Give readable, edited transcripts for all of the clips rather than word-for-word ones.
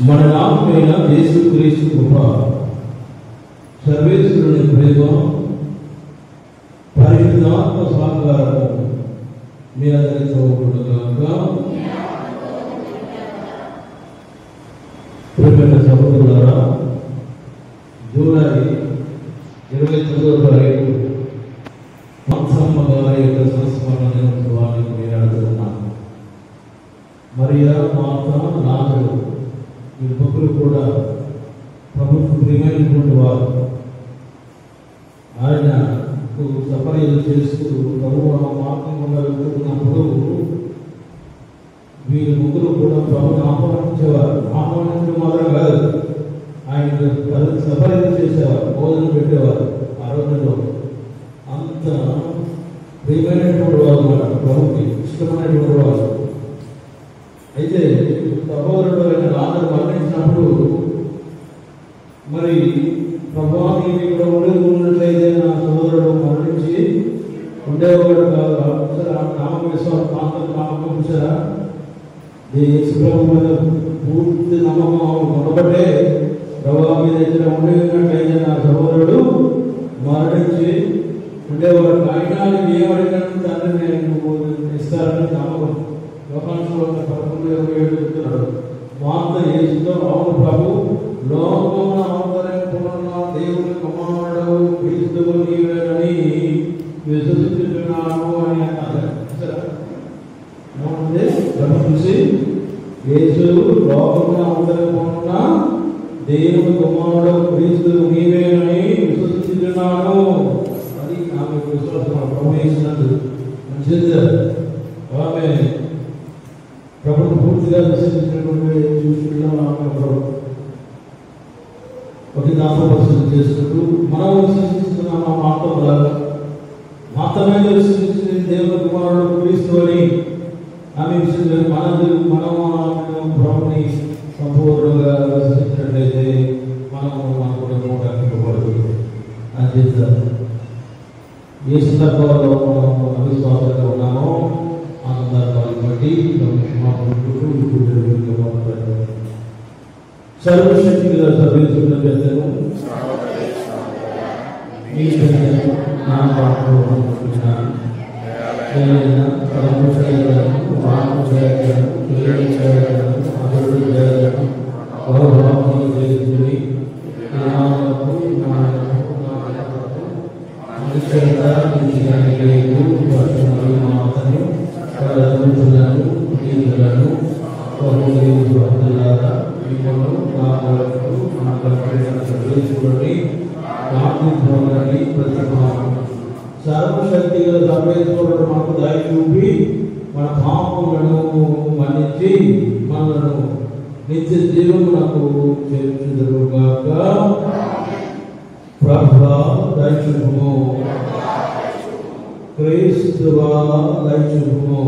మన నామమైన యేసుక్రీస్తు కృప, సర్వేశ్వరుని ప్రేమ, పరిశుద్ధాత్మ సహకారము మీ అందరితో ఉండుగాక. ప్రియమైన సహోదరులారా, జూలై 29వ తారీఖు మాత్సమ్మ గారి యొక్క సంస్మరణ దినోత్సవాన్ని కొనియాడుతున్నాను. మరియా, మార్త, లాజరు ఈ ముగ్గురు కూడా ప్రభుత్వ ప్రియమైనటువంటి వారు. ఆయనకు సపర్యలు చేస్తూ ప్రభు మార్గం గుండా వెళ్తున్నప్పుడు వీరు ముగ్గురు కూడా ప్రభుని ఆహ్వానించేవారు. ఆహ్వానించడం మాత్రం కాదు, ఆయన సపర్యలు చేసేవారు, భోజనం పెట్టేవారు. ఆ రోజుల్లో అంత ప్రియమైనటువంటి వారు అన్నమాట, ప్రభుకి ఇష్టమైనటువంటి వారు. అయితే సహోదరుడు అయిన లాజరు మరణించినప్పుడు మరి ప్రభావం ఇక్కడ ఉన్నట్లయితే నా సహోదరుడు మరణించి ఉండేవాడు కాదు. నామకం చూసారా, యేసుప్రభు మీద పూర్తి నమ్మకం ఉండబట్టే ప్రభావం మీద దగ్గర ఉండి ఉన్నట్లయితే నా సహోదరుడు మరణించి ఉండేవాడు. అయినా ఏమడిగాను తండ్రి నేను ఇస్తారని నమ్మకం. లోకాంశంలో 11:27 చెప్తున్నాడు. మార్త యేసుతో, అవును ప్రభు, లోకమున అవతరింపున్న దేవుని కుమారుడు క్రీస్తువు నీవేనని విశ్వసిస్తున్నాను అని అన్నారు. చూసి యేసు లోకమున అవతరింపున్న దేవుని కుమారుడు క్రీస్తువు నీవేనని విశ్వసిస్తున్నాను. అది నాకు విశ్వాసం. ప్రభు చేసినట్టు మంచిది. ఆమె ప్రభుత్వం పూర్తిగా విశ్వసించినటువంటి చూస్తున్నాం. ఆమె ఒక ఆత్మపరిశీలన చేసుకుంటూ మనం విశ్వసిస్తున్నాం. మాత్రమే విశ్వసించి దేవుని కుమారుడు క్రీస్తు అని ఆమె విశ్వసించారు. మనం ప్రభుని సంపూర్ణంగా విశ్వసించినట్లయితే మనం కూడా రక్షింపబడదు అని చెప్తారు. ఏ సందర్భాల్లో మనం అవిశ్వాసంగా ఉన్నామో ఆ సందర్భాలను బట్టి సర్వశక్తి గల సర్వేశ్వరుని పెద్దను నా పాపను అనుకుంటున్నాను. పదము చేయగలను, వాము చేయగలను, క్రియలు చేయగలను, అదుడు చేయగలను, బహుభావం చేస్తుంది. సర్వశక్తి గల సర్వేశ్వరుడు మనకు దయ చూపి మన పాపములను మన్నించి మనలను నిత్య జీవమునకు చేర్చుదురుగాక. ప్రభువా దయ చూపుము, క్రీస్తువా దయ చూపుము,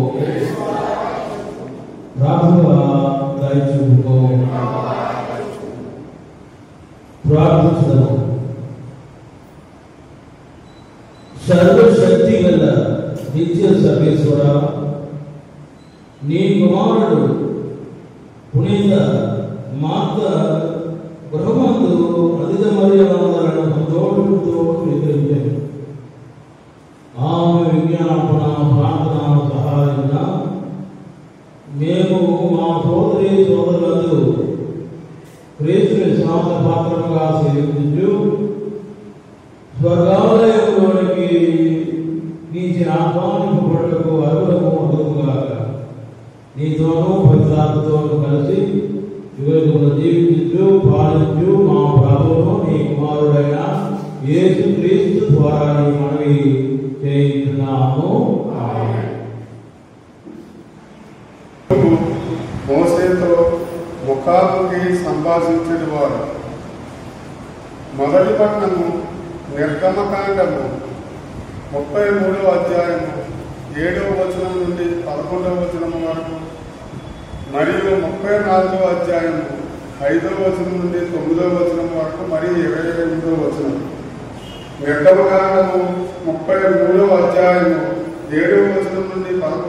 ప్రభువా దయ చూపుము. ప్రార్థిస్తాము. సర్వశక్తి గల నిత్య సర్వేశ్వర, నీ కుమారుడు పునీత మార్త గృహమందు అధిక మర్యాదలను సంతోషంతో స్వీకరించారు. ఆమె విజ్ఞాపన ప్రార్థన సహాయంగా మేము మా సోదరి సోదరులందరూ క్రీస్తుని శ్వాస పాత్రముగా సేవించు స్వర్గాలయంలోనికి నీచి ఆహ్వానింపబడుటకు అర్హులము అందుకుగాక. నీతోనూ పవిత్రాత్మతోనూ కలిసి యుగయుగములు జీవించు పాలించు మా ప్రభువును నీ కుమారుడైన యేసుక్రీస్తు ద్వారా నీ మనవి చేయించున్నాము. మోసేతో ముఖాముఖి సంభాషించిన వారు. మొదటి పట్టణము నిర్గమకాండము 33వ అధ్యాయము 7వ వచనం నుండి 11వ వచనం వరకు, మరియు 34వ అధ్యాయము 5వ వచనం నుండి 9వ వచనం వరకు, మరియు 28వ వచనం. నిర్గమకాండము 33వ అధ్యాయము 7వ వచనం నుండి 11వ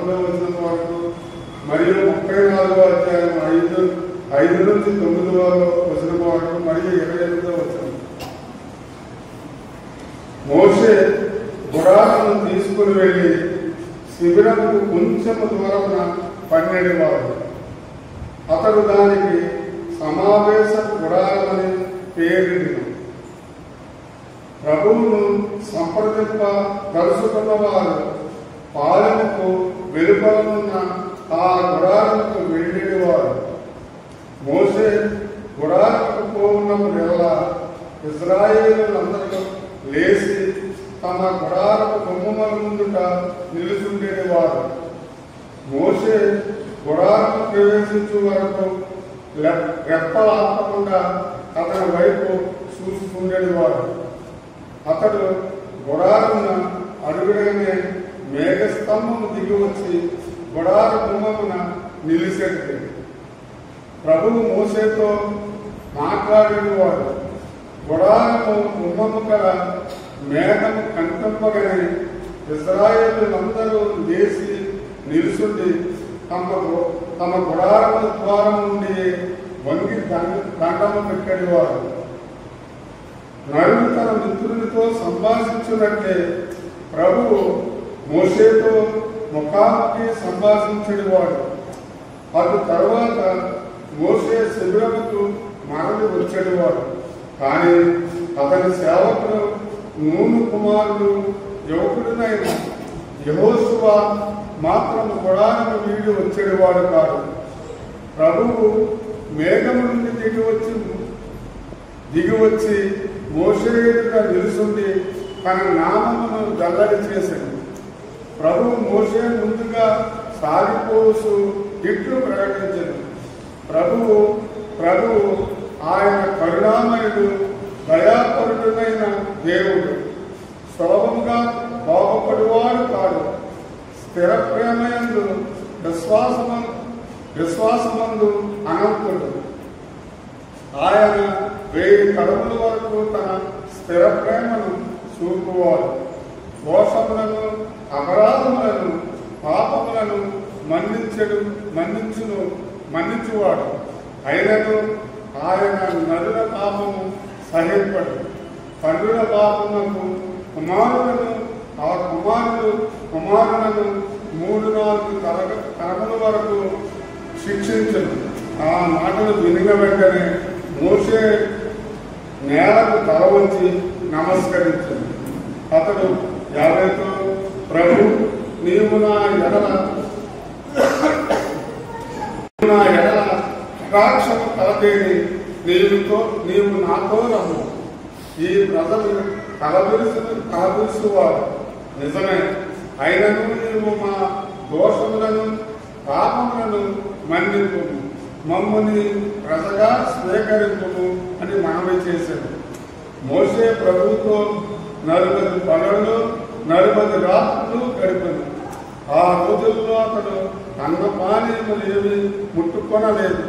5 నుంచి 9 వచ్చిన వరకు మరియు 28వ వచనం. మోషే గుడాలను తీసుకుని వెళ్ళి శిబిరంకు కొంచెము దూరమున పన్నెడేవాడు. అతడు దానికి సమావేశ గుడారమని పేరు. ప్రభువును సంప్రదింప తలుసుకున్న వారు పాలనకు వెలుపలనున్న ఆ గుడారముకు వెళ్ళేవారు. మోషే గుడారముకు పోవున్నప్పుడెల్లా ఇశ్రాయేలులందరూ లేచి తమ గుడారపు గుమ్మముల ముందుట నిలుచుండేవారు. మోషే గుడారము ప్రవేశించు వరకు రెప్పలాపకుండా అతని వైపు చూసుకుండేవాడు. అతడు గుడారమున అడుగుడనే మేఘస్తంభము దిగి వచ్చి గుడార గుమ్మమున నిలిచేది. ప్రభువు మోషేతో మాట్లాడేవాడు. గుడారము గుమ్మము గల మేఘము కనిపింపగానే ఇశ్రాయేలులందరూ లేచి నిలుచుండి తమ గుడారము ద్వారం నుండి వంగి దండము పెట్టేవారు. నరుడు తన మిత్రునితో సంభాషించినట్లే ప్రభువు మోషేతో ముఖాముఖి సంభాషించేవాడు. అటు తర్వాత మోషే శిబిరముకు మరలి వచ్చేవాడు. కానీ అతని సేవకుడు నూను కుమారుడు యువకుడినైన యెహోషువ మాత్రం గుడారము వీడి వచ్చేవాడు కాదు. ప్రభువు మేఘము నుండి దిగి వచ్చి మోషే ఎదుట నిలుచుండి తన నామమును వెల్లడి చేశాడు. ప్రభువు మోషే ముందుగా సాగిపోసు ఇట్లు ప్రకటించను. ప్రభువు ఆయన కరుణామయుడు, దయాపరుడైన దేవుడు, సులభంగా బాగుపడివాడు కాదు. స్థిర ప్రేమయందు విశ్వాసమందు అనంతుడు. ఆయన 1000 తరముల వరకు తన స్థిర ప్రేమను చూపువాడు. దోషములను, అపరాధములను, పాపములను మన్నించువాడు. అయినను ఆయన నరుల పాపము సహింపడు. తండ్రుల పాపములకు కుమారులను, ఆ కుమారులను 3-4 తరముల వరకు శిక్షించను. ఆ మాటలు వినిన వెంటనే మోషే నేలకు తల వంచి నమస్కరించాడు. అతడు యావేతో, ప్రభు, నీవు నా ఎడల కటాక్షము కలదేని నీవు నాతో రమ్ము. ఈ ప్రజలు కలబిరుసువారు నిజమే. అయినను నీవు మా దోషములను, పాపములను మన్నింపు, మమ్ముని ప్రజగా స్వీకరింపు అని మనవి చేశాడు. మోషే ప్రభువుతో 40 పగళ్ళు 40 రాత్రులు గడిపాను. ఆ రోజుల్లో అతడు అన్నపానీయములు ఏమి ముట్టుకొనలేదు.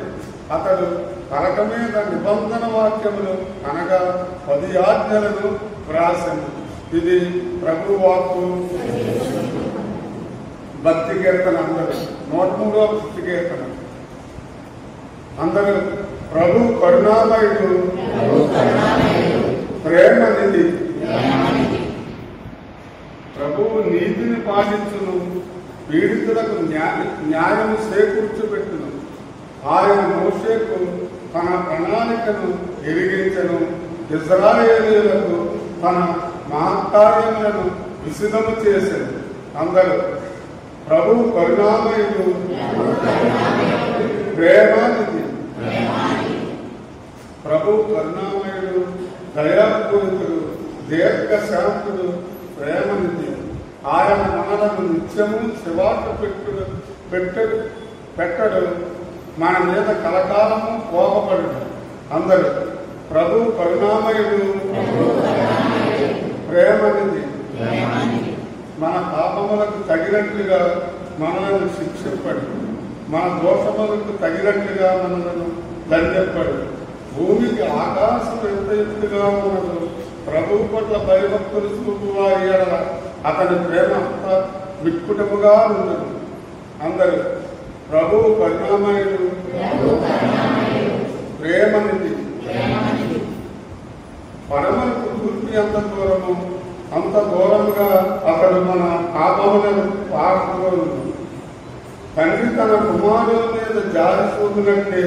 అతడు పలక మీద నిబంధన వాక్యములు అనగా 10 ఆజ్ఞలను వ్రాసెను. ఇది ప్రభు వాక్కు. భక్తి కీర్తన అందరూ 103వ భక్తి కీర్తన. అందరూ ప్రభు కరుణామయుడు, ప్రేమ నిధి. ప్రభువు నీతిని పాటించును, పీడితులకు న్యాయము చేకూర్చబెట్టును. ఆయన మోషేకు తన ప్రణాళికను ఎరిగించను. ఇశ్రాయేలీయులకు తన మహత్కార్యములను విశదము చేశాను. అందరూ ప్రభు కరుణామయుడు, ప్రేమానిధి. ప్రభు కరుణామయుడు, దయాపూరితుడు, దీర్ఘశాంతుడు, ప్రేమనిధి. ఆయన మనలను నిత్యము శివార్త పెట్టడు, మన మీద కలకాలము కోపపడు. అందరూ ప్రభు కరుణామయుడు, ప్రేమనిధి. మన పాపములకు తగినట్లుగా మనలను శిక్షింపడు, మన దోషములకు తగినట్లుగా మనలను దండెప్పడు. భూమికి ఆకాశం ఎంత ఎత్తుగా ఉన్నదో ప్రభువు పట్ల భయభక్తులు చూపువారి ఎడల అతని ప్రేమ అంత విక్కుటముగా ఉండదు. అందరూ ప్రభువు కరుణామయుడు, ప్రేమనిధి. పరమకు తూర్పు ఎంత దూరము అంత దూరంగా అతడు మన పాపములను పారద్రోలు. తండ్రి తన కుమారుల మీద జాలి చూపినట్టే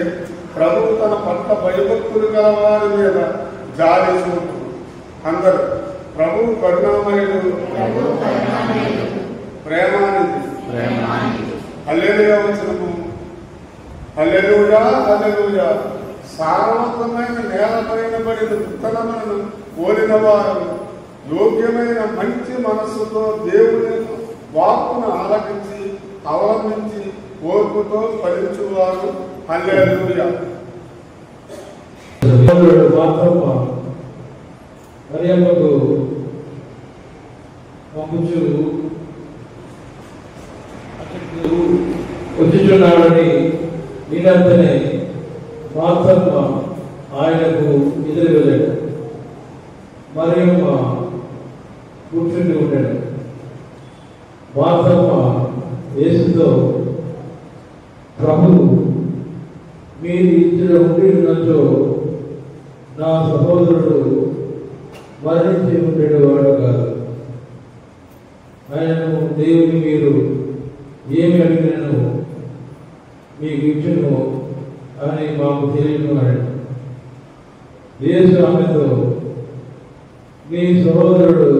ప్రభువు తన పట్ల భయభక్తులు గల వారి మీద జాలి చూపు. అందరూ ప్రభువు కరుణామయుడు, ప్రేమానిధి. హల్లెలూయా వచనము. హల్లెలూయా హల్లెలూయా. సారవంతమైన నేలపైన పడిన విత్తనములను కోరిన వారు యోగ్యమైన మంచి మనస్సుతో దేవుని వాక్కును ఆలకించి అవలంబించి ఓర్పుతో ఫలించువారు. హల్లెలూయా. మరియమ్మకు పంపుచు వచ్చుచున్నాడని వినంతనే మార్తమ్మ ఆయనకు ఎదురు వెళ్ళాడు. మరియమ్మ కూర్చుంటూ ఉంటాడు. మార్తమ్మ యేసుతో, ప్రభు మీరు ఇచ్చిన ఉండినచో నా సహోదరుడు మరణించి ఉండేవాడు కాదు. ఆయనను దేవుని మీరు ఏమి అడిగినను మీకు ఇచ్చును అని మాకు తెలియను అని. యేసు ఆమెతో, మీ సహోదరుడు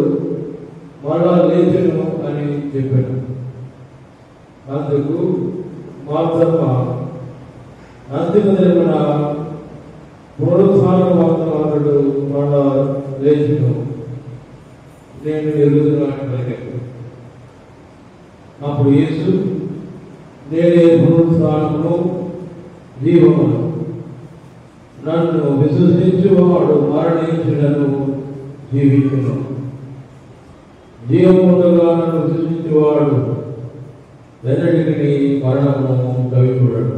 మరలా లేచును అని చెప్పాడు. అందుకు మార్తమ్మ, అంతిమ దినమున పునరుత్థానవంతుడు మరలా లేచును నేను ఎరుగుదును అని పలికాడు. అప్పుడు యేసు, నేనే పునరుత్థానమును జీవమును, నన్ను విశ్వసించువాడు మరణించినను జీవించును, జీవముగా నన్ను విశ్వసించువాడు వెనటికి మరణము కవికూడడు.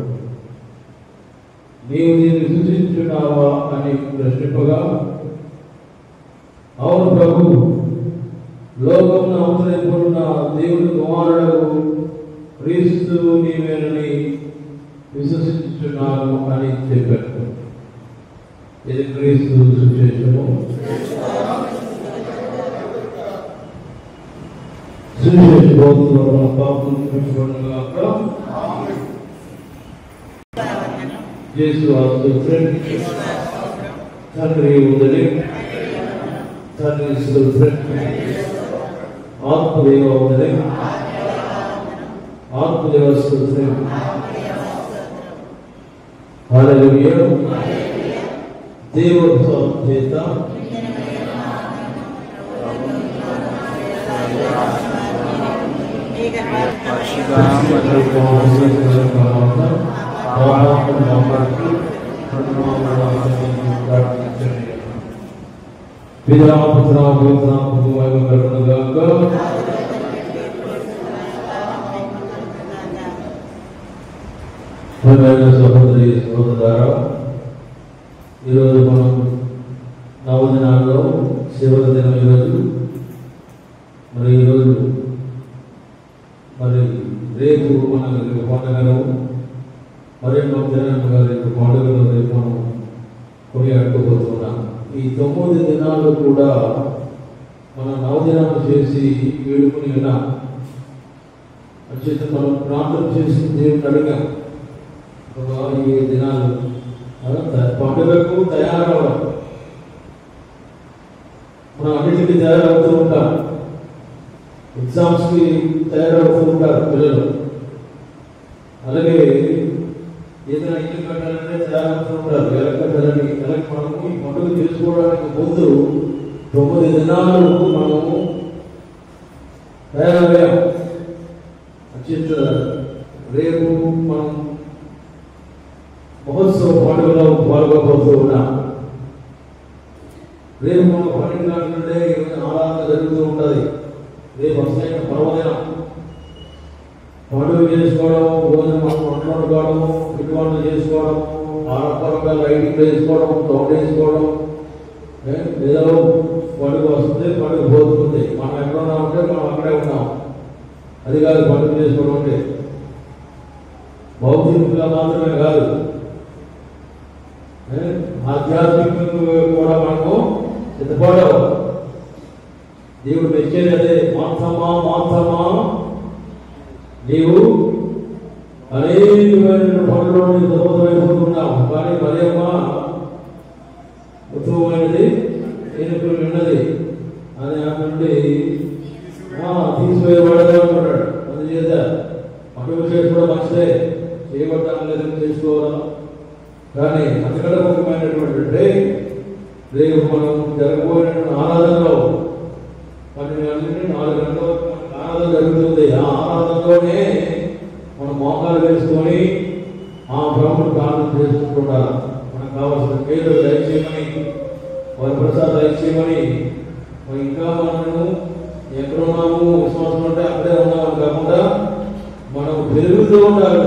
నీవు దీన్ని విశ్వసించున్నావా అని ప్రశ్నింపగా, అవును ప్రభు, లోకమును అవతరింపున్న దేవుని కుమారుడు క్రీస్తు నీవేనని విశ్వసించున్నాను అని చెప్పారు. ఇది క్రీస్తు సువిశేషము. సువిశేష బోధనలో మన పాపములను క్షమించుకొనుగాక. యేసు స్తోత్రం. తండ్రి ఉందని, తండ్రి స్తోత్రం. ఆత్మదేవ ఉందని, ఆత్మదేవ స్తోత్రం. హల్లెలూయా. దేవుని చేత సహోదరి సహోదరులారా, ఈరోజు మనం నవదినాల్లో శివల దినం. ఈరోజు మరి ఈరోజు మరి రేపు మన పండుగలు, మరి భక్తులను గారి పండుగలు రేపు మనం కొనియాడుకోబోతున్నాం. ఈ 9 దినాలు కూడా మనం నవదినాలు చేసి వేడుకుని ఉన్నాం. అంచేత మనం ప్రార్థన చేసి దేవుని అడిగాం, ఈ దినాలు పండుగకు తయారవ్వడం. మనం అన్నిటికీ తయారవుతూ ఉంటాం. ఎగ్జామ్స్కి తయారవుతూ ఉంటారు పిల్లలు. అలాగే ఏదైనా ఇల్లు కట్టాలంటే తయారవుతూ ఉంటారు. ఎలా కట్టాలని మనము ఈ పండుగ చేసుకోవడానికి ముందు 9 దినాలు మనము తయారయ్యాం. అంచేత రేపు మనం మహోత్సవ పండుగలో పాల్గొబోతూ ఉన్నాం. రేపు మన 12 గంటల నుండే ఆరాధన జరుగుతూ ఉంటుంది. రేపు అసలైన పర్వదినం. పండుగ చేసుకోవడం, భోజనం వంటలు వండుకోవడం, పిండి వంటలు చేసుకోవడం, ఆడపరంగా లైటింగ్ వేసుకోవడం, సౌండ్ వేసుకోవడం. ఏదో పండుగ వస్తుంది, పండుగ పోతుంది. మనం ఎక్కడున్నా ఉంటే మనం అక్కడే ఉన్నాం. అది కాదు పండుగ చేసుకోవడం అంటే. భౌతికంగా మాత్రమే కాదు, ఆధ్యాత్మికంగా కూడా మనము సిద్ధపడవు. దేవుడు మెచ్చేది అదే, మాంసమా మాంసమా నీవు అనేకమైన పనుల్లో దోహదమైపోతున్నావు, కానీ మరియమ్మ ఉత్తమమైనది ఎన్నికలు విన్నది అని అంటే తీసివేయబడదు అనుకున్నాడు. అందుచేత అటు విషయం కూడా మంచిదే, చేయబడ్డాను లేదని చేసుకోవాలా. కానీ అంతకంటే ముఖ్యమైనటువంటి అంటే రేపు మనం జరగబోయినటువంటి ఆరాధనలో 12 గంటల 4 గంటల వరకు మనకు ఆరాధన జరుగుతుంది. ఆ ఆరాధనలోనే మనం మోకాలు వేసుకొని ఆ ప్రభువుని ప్రార్థన చేసుకుంటున్నారు. మనకు కావాల్సిన పేదలు దయచేయమని, వారి ప్రసాదం దయచేయమని, ఇంకా మనము ఎక్కడున్నాము విశ్వాసం అంటే అక్కడే ఉన్నామని కాకుండా మనం పెరుగుతూ ఉండాలి.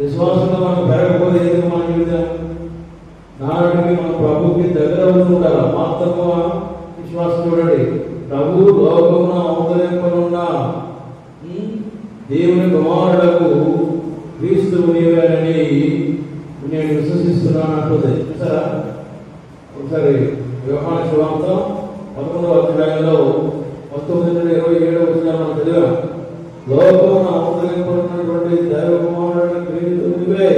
విశ్వాసంలో మనం పెరగకపోతే ఎందుకు మన జీవితం నాటికి మన ప్రభుకి దగ్గర అవుతూ ఉండాలి. మాత్రము విశ్వాసం చూడండి, ప్రభు లోకమున అవతరింపనున్న దేవుని కుమారులకు క్రీస్తు నీవేనని నేను విశ్వసిస్తున్నాను అంటుంది. చూసారా ఒకసారి యోహాను సువార్త 11వ అధ్యాయంలో 19 నుండి 27 వచనాలు మనం చదివాం. లోకమున అవతరింపనున్నటువంటి దైవ కుమారుడు క్రీస్తు నీవే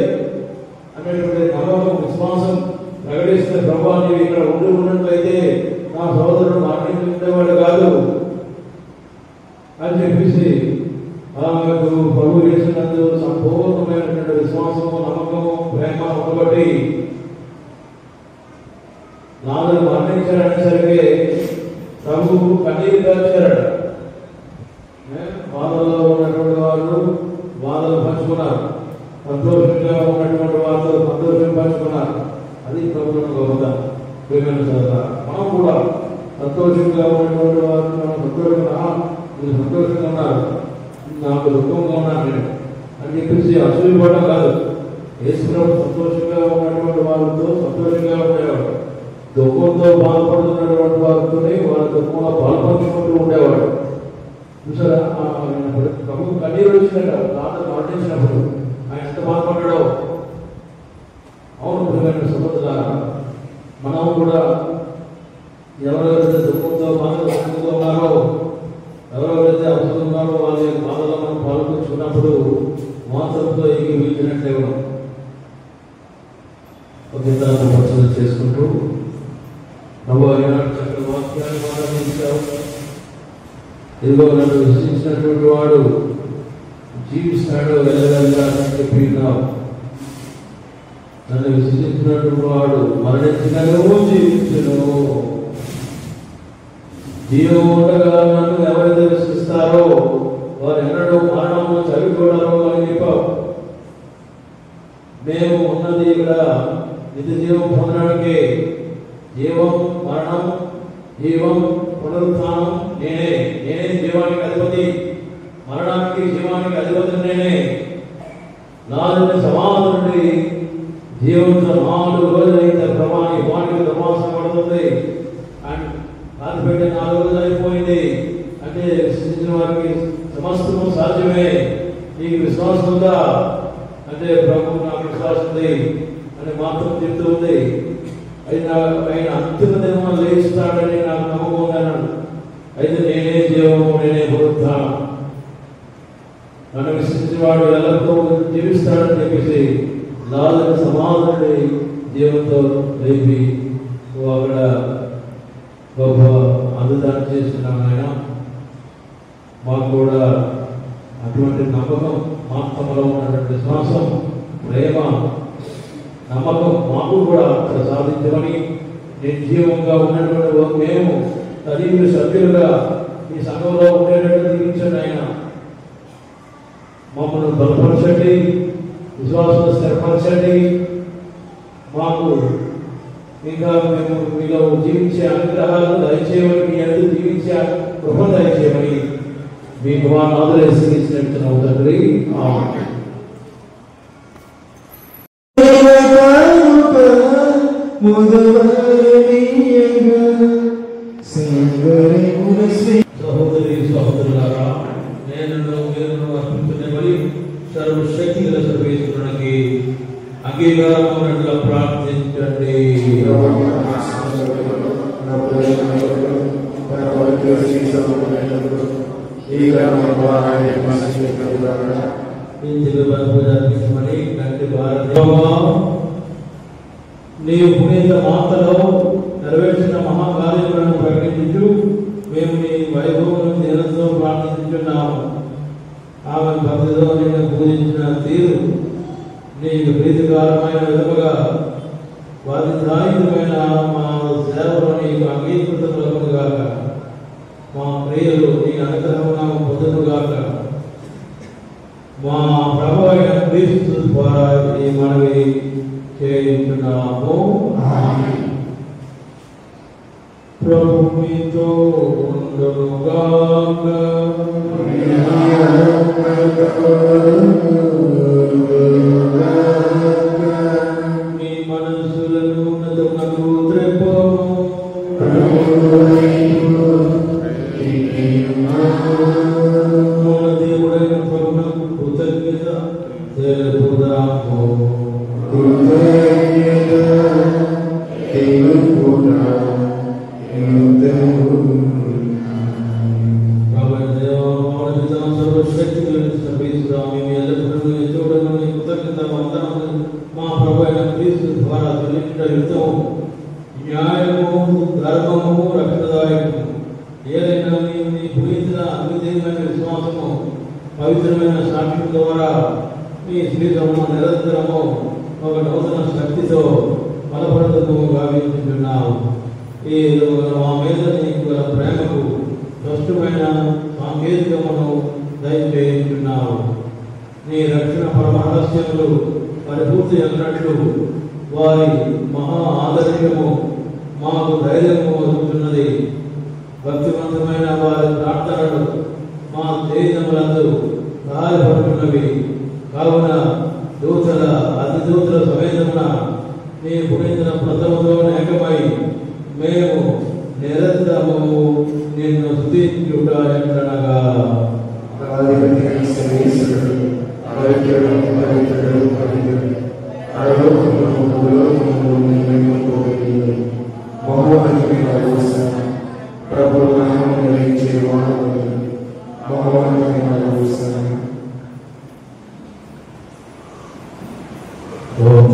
అనేటువంటి నమ్మకం విశ్వాసం ప్రకటిస్తే ప్రభా నీవు ఇక్కడ ఉన్నట్లయితే నా సోదరుడు మరణించి ఉండేవాడు కాదు అని చెప్పేసి ఆమెకు ప్రభు చేసినందుకు సంపూర్ణమైనటువంటి విశ్వాసము, నమ్మకము, ప్రేమ ఉండబట్టి నాలుగు మరణించాడనేసరికి ప్రభు కన్నీరు కాల్చాడు. బాధల్లో ఉన్నటువంటి వారు బాధలు పంచుకున్నారు, సంతోషంగా ఉన్నటువంటి వారితో సంతోషం పంచుకున్నారు. అది ప్రభుత్వం గొప్పతనం. మనం కూడా సంతోషంగా ఉన్నటువంటి వారు మీరు సంతోషంగా ఉన్నారు, నాకు దుఃఖంగా ఉన్నాను నేను అని చెప్పేసి అసూయపడడం కాదు. యేసుప్రభు సంతోషంగా ఉన్నటువంటి వారితో సంతోషంగా ఉండేవాడు, దుఃఖంతో బాధపడుతున్నటువంటి వారితో వాళ్ళ దుఃఖంలో పాల్పంచుకుంటూ ఉండేవాడు. చూసారా ప్రభు కన్నీరు వచ్చినట్టు నాన్న మరణించినప్పుడు ఆయన ఎంత బాధపడ్డాడో. అవును ప్రియమైన సహోదరులారా, మనం కూడా ఎవరెవరైతే దుఃఖంతో బాధపడుతూ ఉన్నారో, ఎవరెవరైతే అవసరం ఉన్నారో వాళ్ళ బాధలో మనం పాల్పంచుకున్నప్పుడు మాత్రంతో వీల్చినట్లే ఉన్నాం. ఒక పరిశోధన చేసుకుంటూ ప్రభు చక్కటి వాక్యాన్ని ప్రారంభించావు. ఇదిగో నన్ను విశ్వసించినటువంటి వాడు జీవిస్తాడు వెళ్ళగలిగా అని చెప్పినావు. నన్ను విశ్వసించినటువంటి వాడు మరణించినను జీవించును. జీవం ఉండగా నన్ను ఎవరైతే విశ్వసిస్తారో వారు ఎన్నడూ మరణము చవిచూడరు అని చెప్పావు. మేము ఉన్నది ఇక్కడ నిత్య జీవం పొందడానికి. జీవం, మరణం, జీవం, పునరుత్థానం నేనే జీవానికి అధిపతి, మరణానికి జీవానికి అధిపతి నేనే. నాలుగు సమాధి నుండి జీవంతో 4 రోజులైతే ప్రమాణి వాటికి తమాసం పడుతుంది. అండ్ కాలిపెట్టి 4 రోజులు అయిపోయింది అంటే విశ్వసించిన వారికి సమస్తము సాధ్యమే. నీకు విశ్వాసం ఉందా అంటే ప్రభు నాకు విశ్వాసం ఉంది అని మాత్రం చెప్తూ ఉంది. ఆయన అంతిమ దినం లేస్తాడని నాకు నమ్మకం ఉందన్నాడు. అయితే నేనే జీవము, నేనే పునరుత్థానం, నన్ను విశ్వసించిన వాడు ఎల్లప్పుడూ జీవిస్తాడని చెప్పేసి లాజరు సమాధుడి జీవంతో లేపి అక్కడ గొప్ప అద్భుతాన్ని చేస్తున్నాను. ఆయన మాకు కూడా అటువంటి నమ్మకం, ఆత్మలో ఉన్నటువంటి విశ్వాసం, ప్రేమ, నమ్మకం మాకు కూడా అక్కడ సాధించమని, నిర్జీవంగా ఉన్నటువంటి మేము తల్లి సభ్యులుగా ఈ సంఘంలో ఉండేటట్టు దీవించండి. ఆయన మమ్మల్ని బలపరచండి, విశ్వాసం స్థిరపరచండి. మాకు ఇంకా మేము మీలో జీవించే అనుగ్రహాలను దయచేయమని, మీ అందరూ జీవించే కృప దయచేయమని మీకు వారిని ఆదరేసినట్టు తండ్రి. సహోదరి సహోదరులారా, నేను మీరు అర్పించబడి సర్వశక్తి గల సర్వేశ్వరునికి అంగీకారం ప్రార్థన నీవు పునీత మాతలో నెరవేర్చిన మహాకార్యములను ప్రకటించు మేము నీ వైభవం నిరంతరం ప్రార్థించున్నాము. ఆమె భక్తితో నిన్ను పూజించిన తీరు నీకు ప్రీతికరమైన విధముగా వారి సాయుధమైన మా సేవలో నీకు అంగీకృతముగాక. మా ప్రియులు నీ అనుగ్రహమును పొందుగాక. మా ప్రభు అయిన క్రీస్తు ద్వారా ఈ మనవి చేయుచున్నాము. ప్రభు మీతో ఉండుగాక. మీ మనస్సులను ఉన్నతమునకు త్రెప్పము. మన దేవుడైన ప్రభువుకు కృతజ్ఞత తెలుపుదాము. మా ప్రభు అయిన క్రీస్తు ద్వారా చెల్లించిన యుద్ధము న్యాయము, ధర్మము, రక్షణదాయకము. ఏదైనా నీవు నీ పునీతుల అద్వితీయమైన విశ్వాసము, పవిత్రమైన సాక్ష్యం ద్వారా నీ శ్రీరము నిరంతరము ఒక నూతన శక్తితో బలపడతము గావించుతున్నావు. ఈ మా మీద నీకు గల ప్రేమకు స్పష్టమైన సాంకేతికమును దయచేయుచున్నావు. నీ రక్షణ పరమరహస్యములు పరిపూర్తి అన్నట్లు వారి మహా ఆదర్శము మాకు ధైర్యము వదులుతున్నది. భక్తివంతమైన వారి ప్రార్థనలు మా ధైర్యములందు సహాయపడుతున్నవి. కావున దూతల అతిదూతల సమేతమున నీ పునీతుల ప్రథమతో ఏకమై మేము నిరంతరము నిన్ను స్తుతించుట ఎట్లనగా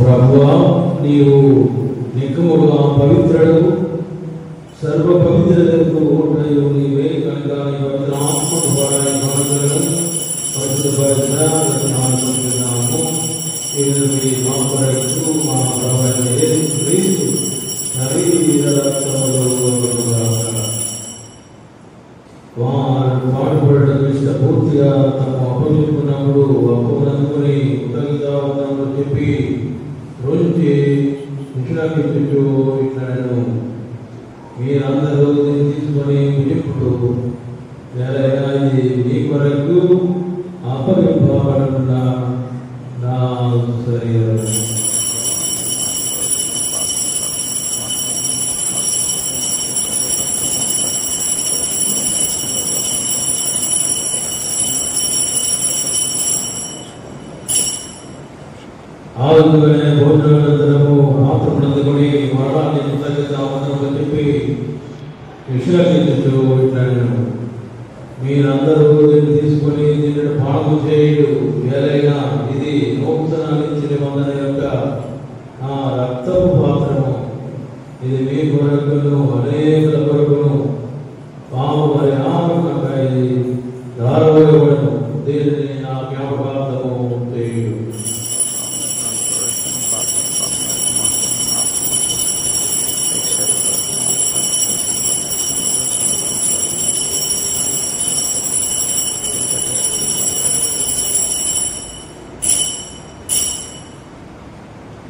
ప్రభువా, నీవు నిఖముగా పవిత్రుడు, సర్వ పవిత్రులకు ఓటయు నీవే కనుక నీ పవిత్ర ఆత్మను పరిశుద్ధపరచున్నాము. ఇది మా కొరకు మా ప్రభువైన యేసు క్రీస్తు శరీర రక్తములు వారు పాటుపడటం ఇష్ట పూర్తిగా తమ అప్పగించుకున్నప్పుడు అప్పునందుకుని కృతజ్ఞతావందనములు చెప్పి రోజుకి విశ్రామించుచు ఇట్లను మీరందరూ దీన్ని తీసుకొని ఇప్పుడు ఏదైనా ఇది మీ కొరకు అప్పగింపబడుతున్న నా శరీరం. ఆదుకునే భోజనానంతరము పాత్రమునందుకొని మరణాన్ని కృతజ్ఞతావందనములు చెప్పి విశ్రామించుచు ఇట్లను మీరందరూ దీన్ని తీసుకొని దీనిని పానము చేయుడు. ఏదైనా ఇది నూతన నిబంధన యొక్క నా రక్తపు పాత్రము. ఇది మీ కొరకును అనేకుల కొరకును పాము పరిణామకై ధారవేయబడును. దీనిని నా జ్ఞాపకార్థము చేయుడు.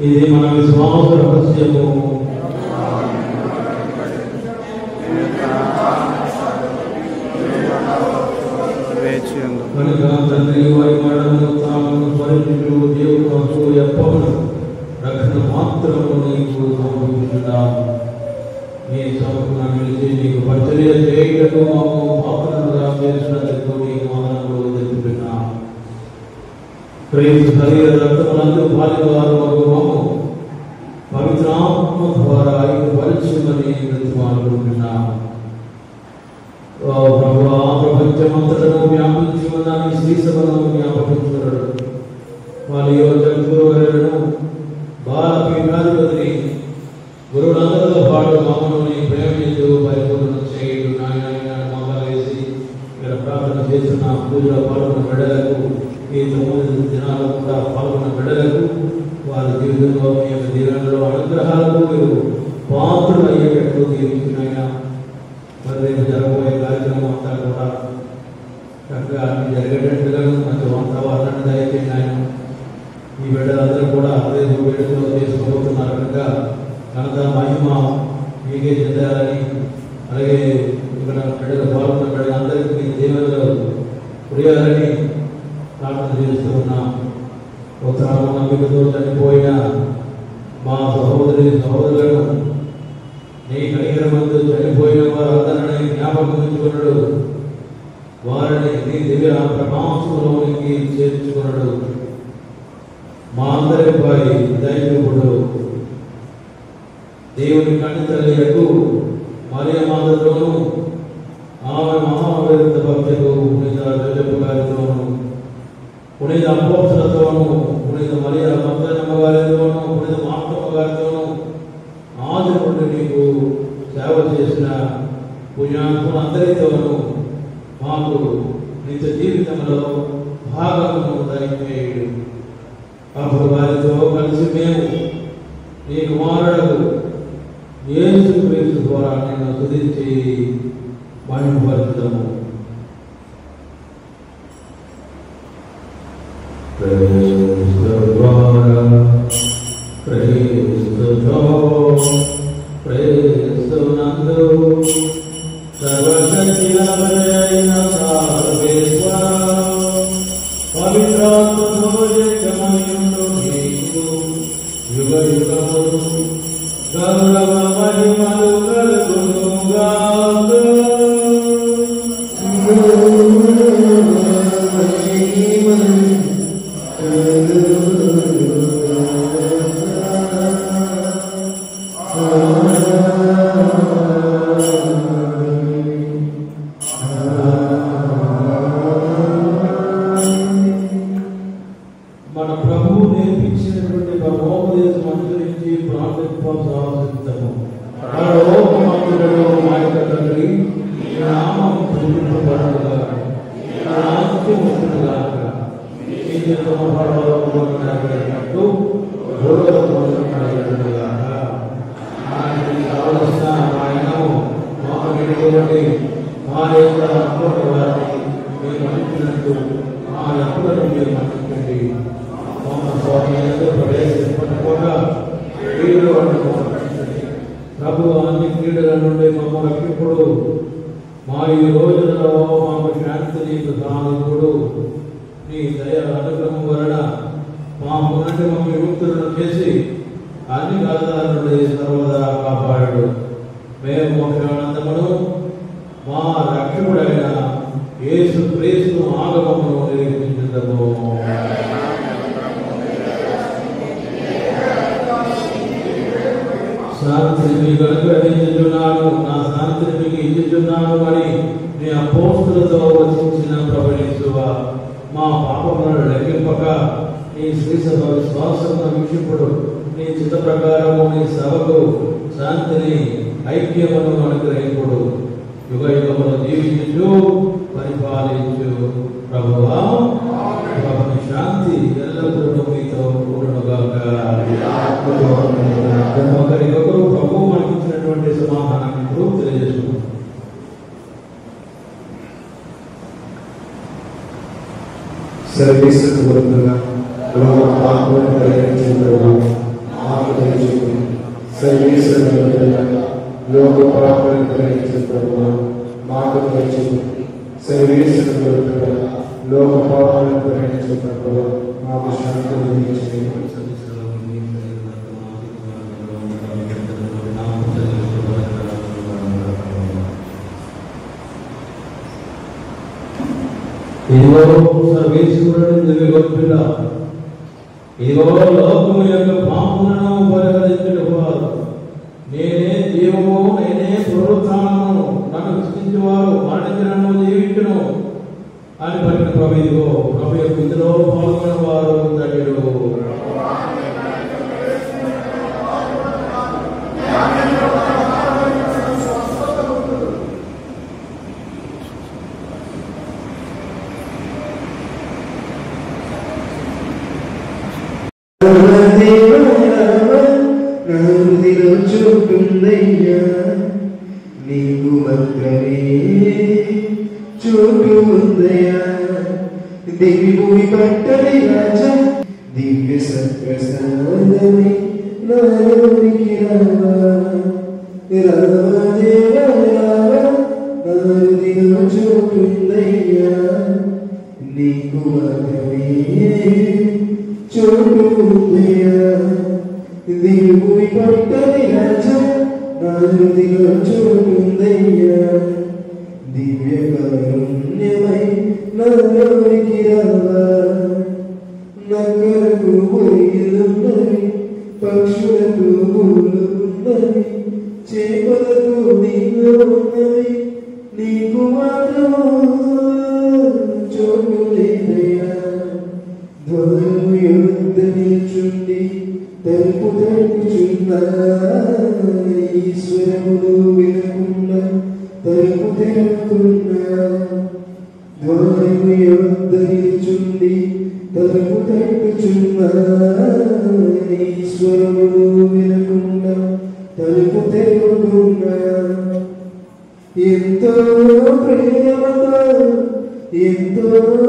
ఇది మన విశ్వాస రహస్యము. కనుక తండ్రి వారి మరణము తాము స్మరించు దేవుడు ఎప్పను రక్షణ మాత్రము నీకు సమర్పించున్నాము. నీ సమర్పణ నిలిచి నీకు పరిచర్య చేయటకు మాకు పాత్రలుగా చేసినందుకు నీకు వందనములు తెలుపుతున్నాము. క్రీస్తు శరీర రక్తములందు పాలివారు మాకు పవిత్రాత్మ ద్వారా ఐక్యపరచుమని బ్రతిమాలుకుంటున్నాము. ప్రపంచమంతటను వ్యాపించి ఉన్న నీ శ్రీ సభను జ్ఞాపకించుకున్నాడు. వారి జగద్గురువులను బాల పీఠాధిపతిని గురువులందరితో పాటు మమ్మల్ని నీ ప్రేమించు పరిపూర్ణం చేయుడు. నాయన మమ్మల్ని ఇక్కడ ప్రార్థన చేస్తున్న పూజలో పాల్గొన్న బిడ్డలకు, ఈ 9 దినాలు కూడా పాల్గొన్న బిడ్డలకు, వారి జీవితంలో మీ యొక్క దీవెనలో అనుగ్రహాలకు మీరు పాత్రలు అయ్యేటట్లు దీవించినాయన. మరి రేపు జరగబోయే కార్యక్రమం అంతా కూడా చక్కగా జరిగేటట్టుగాను మంచి వాతావరణాన్ని దయచేయండి ఆయన. ఈ బిడ్డలందరూ కూడా అదే వేడుకలో చేసుకోబోతున్నారు కనుక ఘనత మహిమ మీకే చెందాలని, అలాగే ఇక్కడ బిడ్డలు పాల్గొన్న బిడ్డలందరికీ దీవెనలు కురియాలని ప్రార్థన చేస్తూ ఉన్నాం. ఉత్తరాలు నమ్మికతో చనిపోయిన మా సహోదరులను నీ కనికరమందు చనిపోయిన వారందరినీ జ్ఞాపకం ఉంచుకున్నాడు. వారిని నీ దివ్య ప్రభావంలోనికి చేర్చుకున్నాడు. మా అందరిపై దైవకుడు దేవుని కన్ను తల్లియకు మరియ మాతతోనూ ఆమె మహావేద భక్తులకు పునీత జోజప్ప గారితోనూ, పునీత అపోస్తలులతోనూ, పునీత మరియ మగ్దలమ్మ గారితోనూ, పునీత మార్తమ్మ గారితోనూ ఆది నుండి నీకు సేవ చేసిన పుణ్యాత్ములందరితోనూ మాకు నిత్య జీవితంలో భాగమును దయచేయుడు. అప్పుడు వారితో కలిసి మేము నీ కుమారుడు యేసుక్రీస్తు ద్వారా నిన్ను స్తుతించి మహిమపరచుదాము. మన ప్రభువు నేర్పించినటువంటి పరమోపదేశం అనుసరించి ప్రార్థించము. మా యొక్క తండ్రి, నామం పూజింపబడునుగాక, ప్రభు అన్ని క్రీడల నుండి మమ్మల్ని రక్షింపుడు. మా ఈ రోజులలో మాకు శాంతిని ప్రసాదింపుడు. నీ దయ అనుగ్రహం వలన మా మొన్నటి మమ్మల్ని విముక్తులను చేసి అన్ని కలదాల నుండి సర్వదా కాపాడు. మేము మోక్షానందమును మా రక్షకుడైన యేసు క్రీస్తు ఆగమమును నిరీక్షించుదాము. శాంతిని మీకు అనుగ్రహించుచున్నాను, నా శాంతిని మీకు ఇచ్చుచున్నాను అని నీ అపోస్తలులతో వచించిన ప్రభువా, మా పాపములను లెక్కింపక నీ శ్రీసభ విశ్వాసమును వీక్షింపుడు. నీ చిత్త ప్రకారము నీ సభకు శాంతిని ఐక్యమును అనుగ్రహింపుడు. యుగ యుగమును జీవించు పరిపాలించు ప్రభువా. ప్రభుని శాంతి ఎల్లప్పుడూ మీతో కూడునుగాక. ఒకరికొకరు ప్రభు మనకిచ్చినటువంటి సమాధానాన్ని ఇప్పుడు తెలియజేస్తున్నాం. సర్వీసు పూర్వకంగా ఆత్మను ప్రకటించడం సర్వీసు లోక పాపను గ్రహించడం మాకు తెలియదు. సర్వీసు లోక పాపను గ్రహించడం మాకు శాంతి. ఇదిగో సర్వేశ్వరుని దివ్యగొప్పిల్ల, ఇదిగో లోకము యొక్క పాపములను పరిహరించుటకు నేనే జీవము, నేనే పునరుత్థానము, నన్ను విశ్వసించే వారు మరణించిన జీవించును అని పలికిన ప్రభు ఇదిగో ప్రభు యొక్క విధిలో పాల్గొన్న వారు ధన్యులు. చూపుతుందయ్యా నీకు మాత్రమే చోటు ఉందయ్యా దేవి భూమి పట్టని రాజా దివ్య సత్ప్రసాదమే నాలోనికి రావా రావా దేవా రావా నా హృదయం చోటుందయ్యా నీకు మాత్రమే చోటు ఉందయ్యా దివ్య పట్టని రాజా నా హృదయం చోటుందయ్యా దివ్య కారుణ్యమై నాలోనికి రావా నగరకు బొయ్యలున్నవి పక్షులకు గూళ్ళున్నవి చేపలకు నీళ్ళు ఉన్నవి నీకు మాత్రం చోటు లేదయ్యా ద్వారము యొద్ద నిల్చుండి తలుపు తలుపుచున్నా ఈశ్వరములు వినకుండా తలుపు తెరుకున్నా ద్వారము యొద్ద నిల్చుండి తలుపు తలుపుచున్నా ఈశ్వరములు వినకుండా తలుపు తెరుకున్నా ఎంతో ప్రేమతో ఎంతో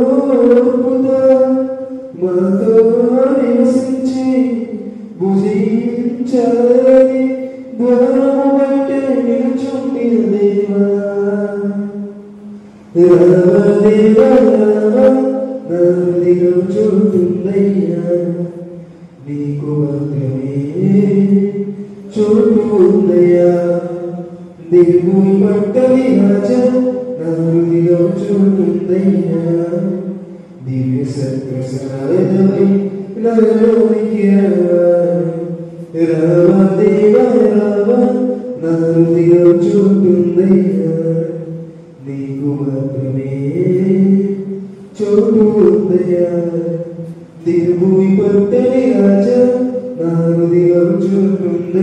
ఓర్పుతో మాతో నివసించి భుజించాలని ద్వారము బయట నిలుచుండిన దేవా రావా దేవా రావా నా హృదయం చోటుందయ్యా నీకు మాత్రమే చోటు ఉందయ్యా దివ్య పట్టని రాజా నా హృదయం చోటుందయ్యా దివ్య సత్ప్రసాదమై నాలోనికి రావా రావా దేవా రావా నా హృదయం చోటుందయ్యా నీకు మాత్రమే చోటు ఉందయ్యా దివ్య పట్టని రాజా నా హృదయం చోటుంది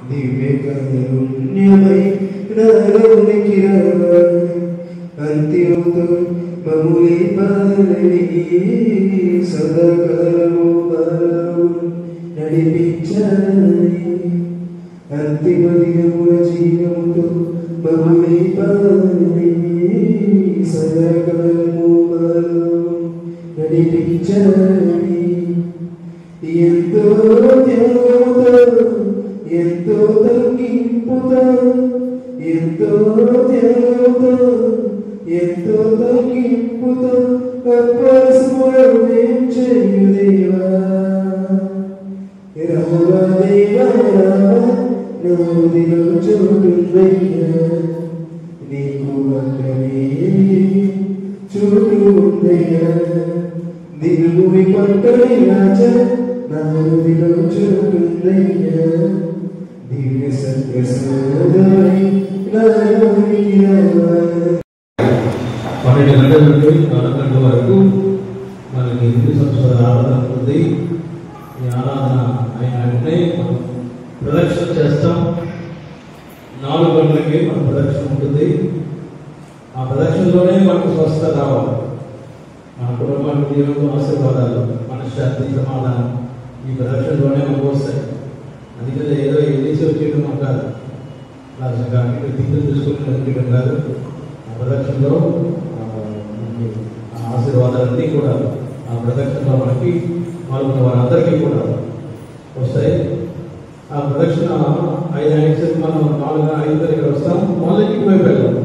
దివ్య కారుణ్యమై నాలోనికి రావా అంత్యముతో మమ్ముని పాలని సదాకాలము మాలో నడిపించాలి అంతిమ దినముల జీవముతో మమ్ముని పాలని సదాకాలము మాలో నడిపించాలి ఎంతో త్యాగముతో ఎంతో తగ్గింపుతో ఎంతో త్యాగముతో ఎంతో తగ్గింపుతో అప్పసుమయం చేయు దేవా రావా దేవా రావా నా హృదయం చోటుందయ్యా నీకు మాత్రమే చోటు ఉందయ్యా దివ్య పట్టని రాజా నా హృదయం చోటుందయ్యా దివ్య సత్ప్రసాదమై నాలోనికి రావా 12 గంటల నుండి 4 గంటల వరకు మనకి హిందూ సంస్కృత ఆరాధన ఉంటుంది. ఈ ఆరాధన అయిన వెంటనే మనం ప్రదక్షిణ చేస్తాం. 4 గంటలకి మన ప్రదక్షిణ ఉంటుంది. ఆ ప్రదక్షిణలోనే మనకు స్వస్థత రావాలి. మన కుటుంబానికి దేవుడు ఆశీర్వాదాలు, మనశ్శాంతి, సమాధానం ఈ ప్రదక్షిణలోనే మనకు వస్తాయి. అందుకని ఏదో ఎదిసి వచ్చేయడం మాకు కాదు, ఇక్కడ దిక్కులు చూసుకుని వచ్చేయడం కాదు. ఆ ప్రదక్షిణలో ఆశీర్వాదాలన్నీ కూడా ఆ ప్రదక్షిణలో మనకి పాల్గొన్న వారందరికీ కూడా వస్తాయి. ఆ ప్రదక్షిణ 5 మనం 4-5 ఇక్కడ వస్తాం. మళ్ళీ ఇంటికి వైపు వెళ్దాం.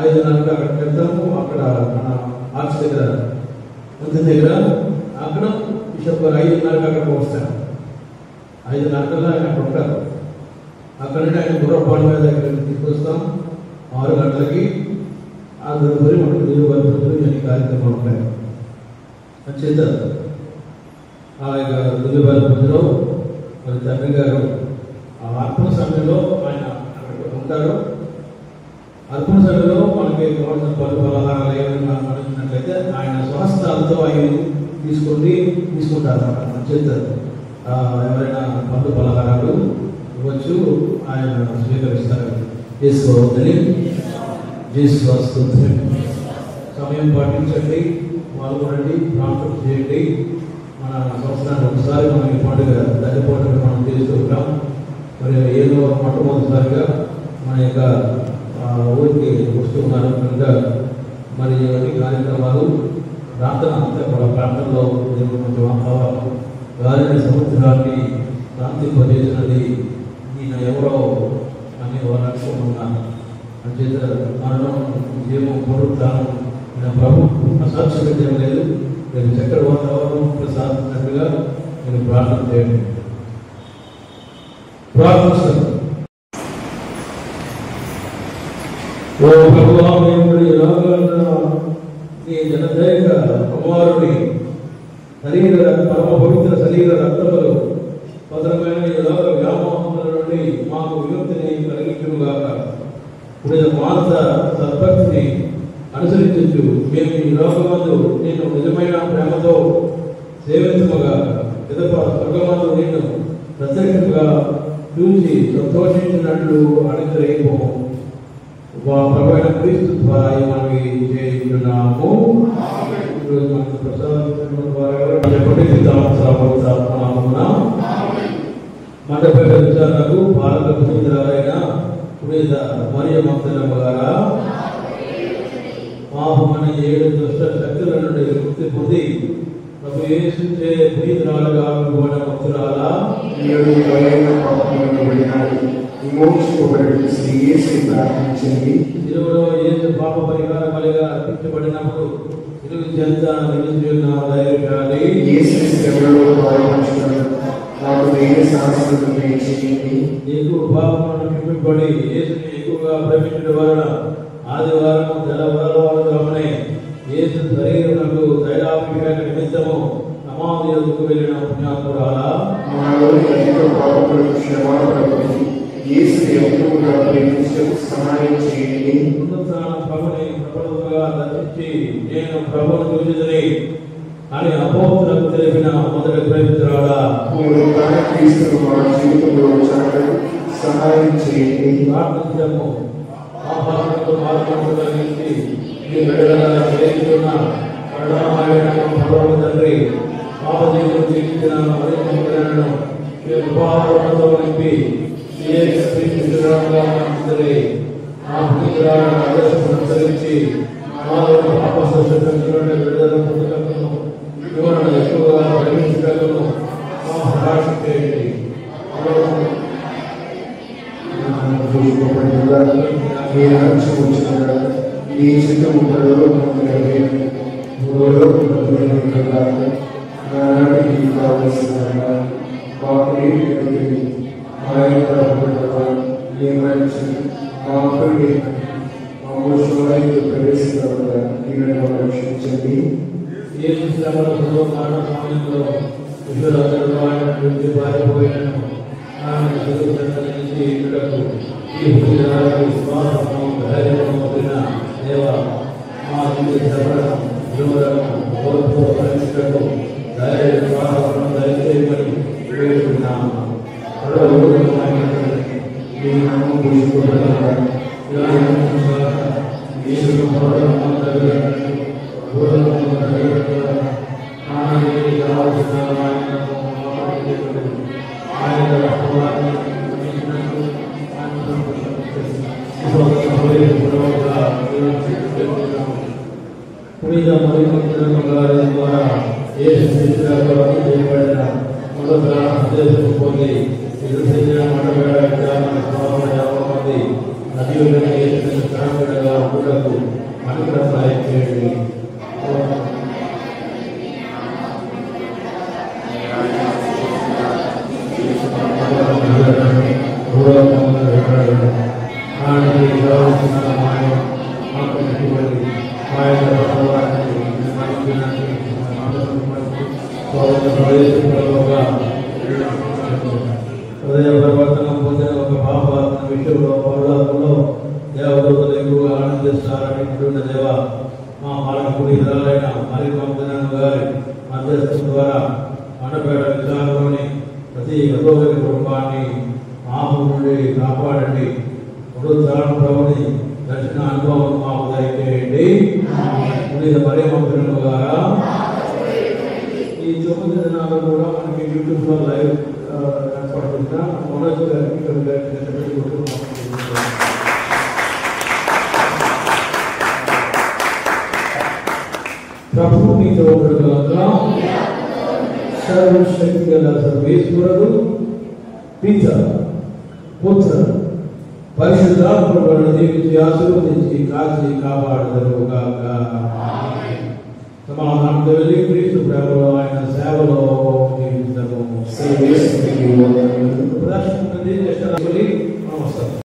5:30 అక్కడికి వెళ్తాము. అక్కడ మన ఆర్చ్ దగ్గర మంది దగ్గర అక్కడ బిషప్ గారు 5:30 అక్కడికి వస్తాం. 5:30 ఆయన అక్కడ ఉంటారు. అక్కడ నుండి ఆయన గుర్రపాడు మీద తీసుకొస్తాం. 6 గంటలకి ఆ తదుపరి మనకు దివ్యబలులు అనే కార్యక్రమాలు ఉంటాయి. చేత ఆ యొక్క దివ్యబలులో మరి తండ్రి గారు ఆ ఆత్మ సమయంలో ఆయన అక్కడ ఉంటారు. అర్పణ సభలో మనకి కావాల్సిన పలు పలహారాలు ఏమైనా నడిచినట్లయితే ఆయన స్వహస్తాలతో అవి తీసుకుంటారు చేస్తారు. ఎవరైనా పలు పలహారాలు ఇవ్వచ్చు, ఆయన స్వీకరిస్తారు. సమయం పాటించండి, పాల్గొనండి, ప్రార్థన చేయండి. మన సంవత్సరానికి ఒకసారి మనం ఈ పండుగ దగ్గరపాటుగా మనం చేస్తూ ఉంటాం. మరి ఏదో మొట్టమొదటిసారిగా మన యొక్క ఊరికి వస్తున్నారు కనుక మరి ఇవన్నీ కార్యక్రమాలు ప్రార్థన అంతా కూడా ప్రార్థనలో గాలిని సముద్రాన్ని ప్రాంతింపజేసినది ఈయన ఎవరో అని వారు అనుకుంటున్నారు. అంచేత మరణం జీవం పునరుత్థానం ఈయన ప్రభు అసాధ్యం లేదు. నేను చక్కటి వాతావరణం ప్రసాదించినట్టుగా నేను ప్రార్థన చేయండి. ప్రార్థిస్తాను. ఓ భగవానుడి నీ జనదైక కుమారుని పరమ పవిత్ర శరీర రక్తములు భద్రమైన ఈ లోక వ్యామోహముల నుండి మాకు విముక్తిని కలిగించుగాక. ఇప్పుడు మానస సద్భక్తిని అనుసరించు మేము ఈ లోకమందు నేను నిజమైన ప్రేమతో సేవించముగా ఎదప స్వర్గమందు నేను ప్రత్యక్షంగా చూసి సంతోషించినట్లు అనుగ్రహింపము. ప్రభువైన క్రీస్తు ద్వారా మనకి చేయుచున్నాము. మండపేట విచారణకు భారత పునీతురాలైన పునీత మరియ మగ్దలమ్మ గారా పాపమని 7 దుష్ట శక్తుల నుండి విముక్తి పొంది ప్రభు యేసుచే పునీతురాలుగా విలువబడిన భక్తురాలా ఇరువులో యేసు పాప పరిహార బలిగా అర్పించబడినప్పుడు ఇరువు చెంత నిలుచున్న ధైర్యశాలి నీకు పాపములను క్షమింపబడి యేసుని ఎక్కువగా ప్రేమించడం వలన ఆదివారం తెల్లవారుజామునే యేసు శరీరమునకు తైలాభిషేక నిమిత్తము సమాధి యొద్దకు వెళ్ళిన పుణ్యాత్మురాలా ప్రభుని ప్రబలుగా దర్శించి నేను ప్రభువును చూసిదని అని అపోస్తులకు తెలిపిన మొదటి ప్రేమించరాడా సహాయం చేయండి. ప్రార్థించము. ఆహ్వానంతో మార్గములు కలిగించి మీ బిడ్డలను చేస్తున్న కరుణామయుడైన ప్రభువు తండ్రి పాపజీవులు తీర్చిన మరింతను మీ కృపావరణతో నింపి ఆ పునీతురాలను ఆదర్శం అనుసరించి మాలో పాప సంస్కృతి విడుదల పొందుటకును వివరణ ఎక్కువగా ప్రేమించుటకును సహాయం చేయండి. ఈ చిత్రములో రక్షించండి. ఏ శ్రమలో మరణ సమయంలో విశ్వరాజు పారిపోయినను ఆమె నుంచి ఇటుటకు ఈ విశ్వాసము ధైర్యము పొందిన దేవ మా శ్రమలను ఓర్పు పరిమితులకు ధైర్య విశ్వాసము దయచేయమని వేడుకున్నాము. పునీత మరియమ్మ గారి ద్వారా యేసు శిష్యులకు చేయబడిన మొదట సందేశం పొంది మంది నదిగా ఉండటకు అనుగ్రహ సహాయం చేయండి. హృదయ పరివర్తనం పొందిన ఒక పాప విషయంలో పౌరాత్మలో దేవదూతలు దేవ మా పాలకుడి ఇతరులైన మరికొందరను గారి మధ్యస్థం ద్వారా మండపేట విధానంలోని ప్రతి గతోగరి కుటుంబాన్ని ఆపు నుండి కాపాడండి. పునరుద్ధరణ ప్రభుని దర్శన అనుభవం మాకు దయచేయండి. పునీత మరియమ్మ గారా ఈ 9 దినాలు కూడా మనకి యూట్యూబ్లో లైవ్ ఏర్పడుతున్నా మనోజ్ గారికి ప్రభు మీతో ఉండగా సర్వశక్తి గల సర్వేశ్వరుడు పిత పుత్ర పరిశుద్ధాత్మను దీవించి ఆశీర్వదించి కాచి కాపాడదరుగాక. సమాధానంతో వెళ్ళి క్రీస్తు ప్రేమలో ఆయన సేవలో జీవించము. ప్రదర్శన నమస్కారం.